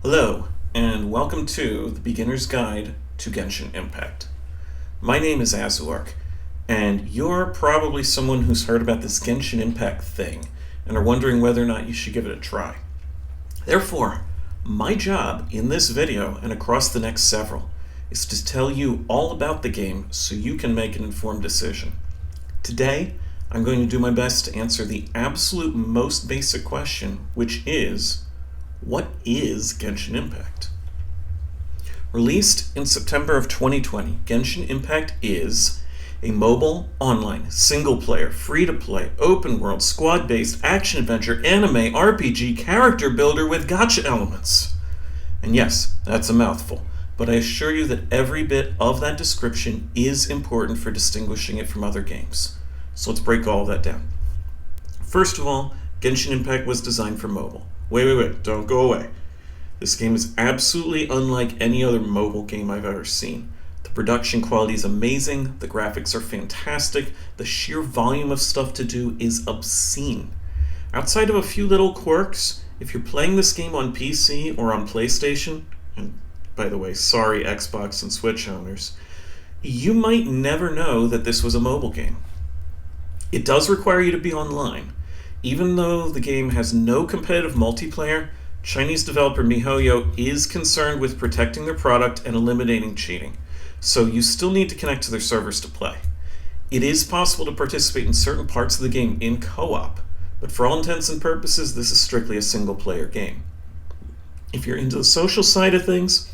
Hello, and welcome to the Beginner's Guide to Genshin Impact. My name is Azuark, and you're probably someone who's heard about this Genshin Impact thing and are wondering whether or not you should give it a try. Therefore, my job in this video and across the next several is to tell you all about the game so you can make an informed decision. Today, I'm going to do my best to answer the absolute most basic question, which is, what is Genshin Impact? Released in September of 2020, Genshin Impact is a mobile, online, single-player, free-to-play, open-world, squad-based, action-adventure, anime, RPG, character builder with gacha elements. And yes, that's a mouthful, but I assure you that every bit of that description is important for distinguishing it from other games. So let's break all of that down. First of all, Genshin Impact was designed for mobile. Wait, don't go away. This game is absolutely unlike any other mobile game I've ever seen. The production quality is amazing, the graphics are fantastic, the sheer volume of stuff to do is obscene. Outside of a few little quirks, if you're playing this game on PC or on PlayStation, and by the way, sorry Xbox and Switch owners, you might never know that this was a mobile game. It does require you to be online. Even though the game has no competitive multiplayer, Chinese developer MiHoYo is concerned with protecting their product and eliminating cheating, so you still need to connect to their servers to play. It is possible to participate in certain parts of the game in co-op, but for all intents and purposes, this is strictly a single-player game. If you're into the social side of things,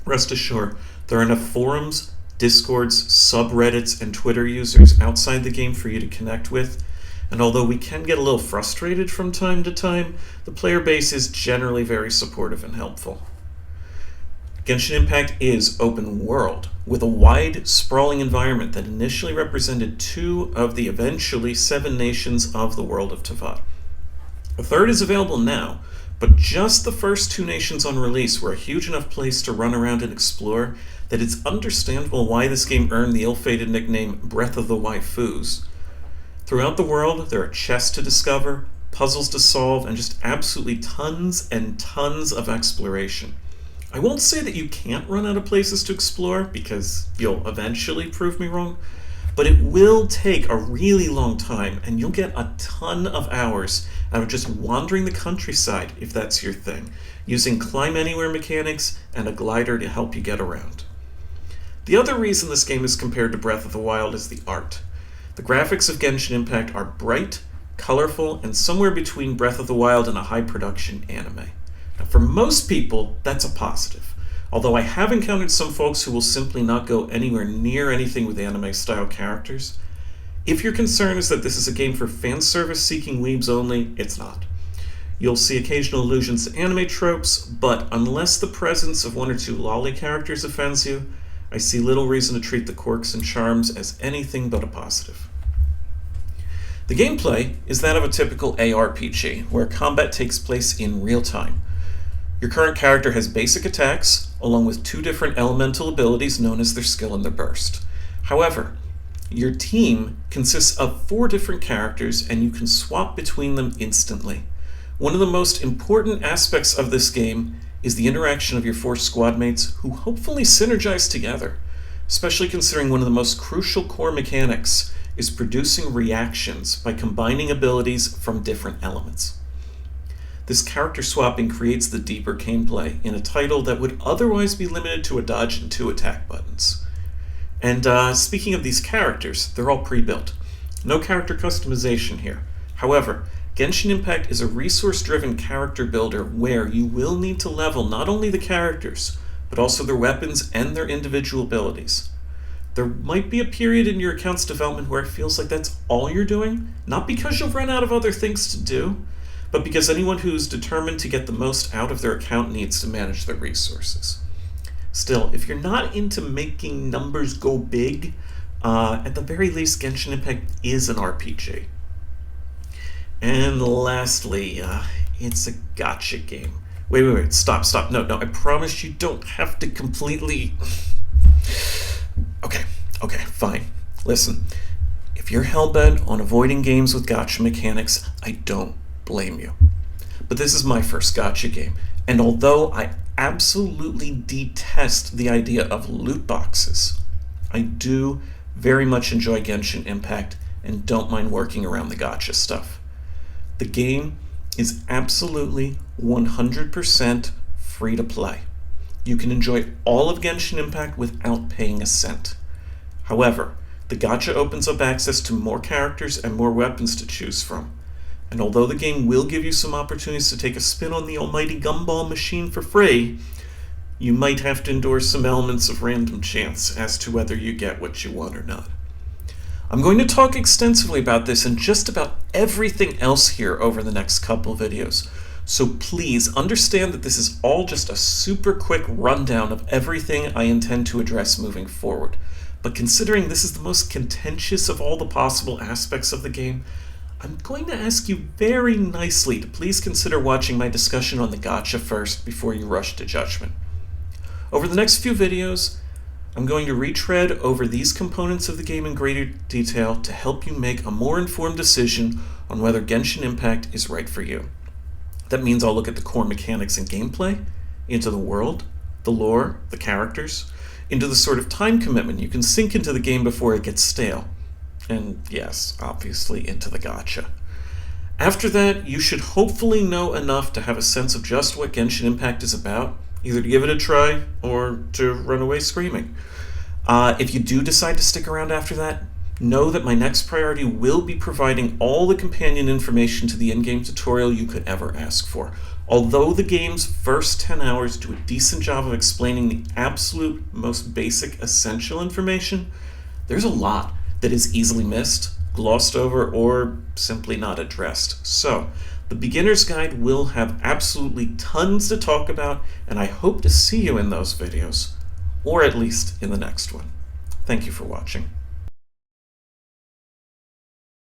rest assured there are enough forums, Discords, subreddits, and Twitter users outside the game for you to connect with. And although we can get a little frustrated from time to time, the player base is generally very supportive and helpful. Genshin Impact is open world, with a wide, sprawling environment that initially represented 2 of the eventually 7 nations of the world of Teyvat. A third is available now, but just the first 2 nations on release were a huge enough place to run around and explore that it's understandable why this game earned the ill-fated nickname Breath of the Waifus. Throughout the world, there are chests to discover, puzzles to solve, and just absolutely tons and tons of exploration. I won't say that you can't run out of places to explore, because you'll eventually prove me wrong, but it will take a really long time, and you'll get a ton of hours out of just wandering the countryside, if that's your thing, using climb anywhere mechanics and a glider to help you get around. The other reason this game is compared to Breath of the Wild is the art. The graphics of Genshin Impact are bright, colorful, and somewhere between Breath of the Wild and a high-production anime. Now, for most people, that's a positive, although I have encountered some folks who will simply not go anywhere near anything with anime-style characters. If your concern is that this is a game for fan service-seeking weebs only, it's not. You'll see occasional allusions to anime tropes, but unless the presence of 1 or 2 lolly characters offends you, I see little reason to treat the quirks and charms as anything but a positive. The gameplay is that of a typical ARPG, where combat takes place in real time. Your current character has basic attacks, along with 2 different elemental abilities known as their skill and their burst. However, your team consists of 4 different characters, and you can swap between them instantly. One of the most important aspects of this game is the interaction of your 4 squad mates who hopefully synergize together, especially considering one of the most crucial core mechanics is producing reactions by combining abilities from different elements. This character swapping creates the deeper gameplay in a title that would otherwise be limited to a dodge and 2 attack buttons. And speaking of these characters, they're all pre-built. No character customization here. However, Genshin Impact is a resource-driven character builder where you will need to level not only the characters, but also their weapons and their individual abilities. There might be a period in your account's development where it feels like that's all you're doing, not because you'll run out of other things to do, but because anyone who's determined to get the most out of their account needs to manage their resources. Still, if you're not into making numbers go big, at the very least, Genshin Impact is an RPG. And lastly, it's a gacha game. Wait, stop. No, I promise you don't have to completely... Okay, fine. Listen, if you're hellbent on avoiding games with gacha mechanics, I don't blame you. But this is my first gacha game, and although I absolutely detest the idea of loot boxes. I do very much enjoy Genshin Impact and don't mind working around the gacha stuff. The game is absolutely 100% free to play. You can enjoy all of Genshin Impact without paying a cent. However, the gacha opens up access to more characters and more weapons to choose from. And although the game will give you some opportunities to take a spin on the almighty gumball machine for free, you might have to endure some elements of random chance as to whether you get what you want or not. I'm going to talk extensively about this and just about everything else here over the next couple videos. So please understand that this is all just a super quick rundown of everything I intend to address moving forward. But considering this is the most contentious of all the possible aspects of the game, I'm going to ask you very nicely to please consider watching my discussion on the gacha first before you rush to judgment. Over the next few videos, I'm going to retread over these components of the game in greater detail to help you make a more informed decision on whether Genshin Impact is right for you. That means I'll look at the core mechanics and gameplay, into the world, the lore, the characters, into the sort of time commitment you can sink into the game before it gets stale. And yes, obviously into the gacha. After that, you should hopefully know enough to have a sense of just what Genshin Impact is about, either to give it a try or to run away screaming. If you do decide to stick around after that, know that my next priority will be providing all the companion information to the in-game tutorial you could ever ask for. Although the game's first 10 hours do a decent job of explaining the absolute most basic essential information, there's a lot that is easily missed, glossed over, or simply not addressed. So, the beginner's guide will have absolutely tons to talk about, and I hope to see you in those videos, or at least in the next one. Thank you for watching.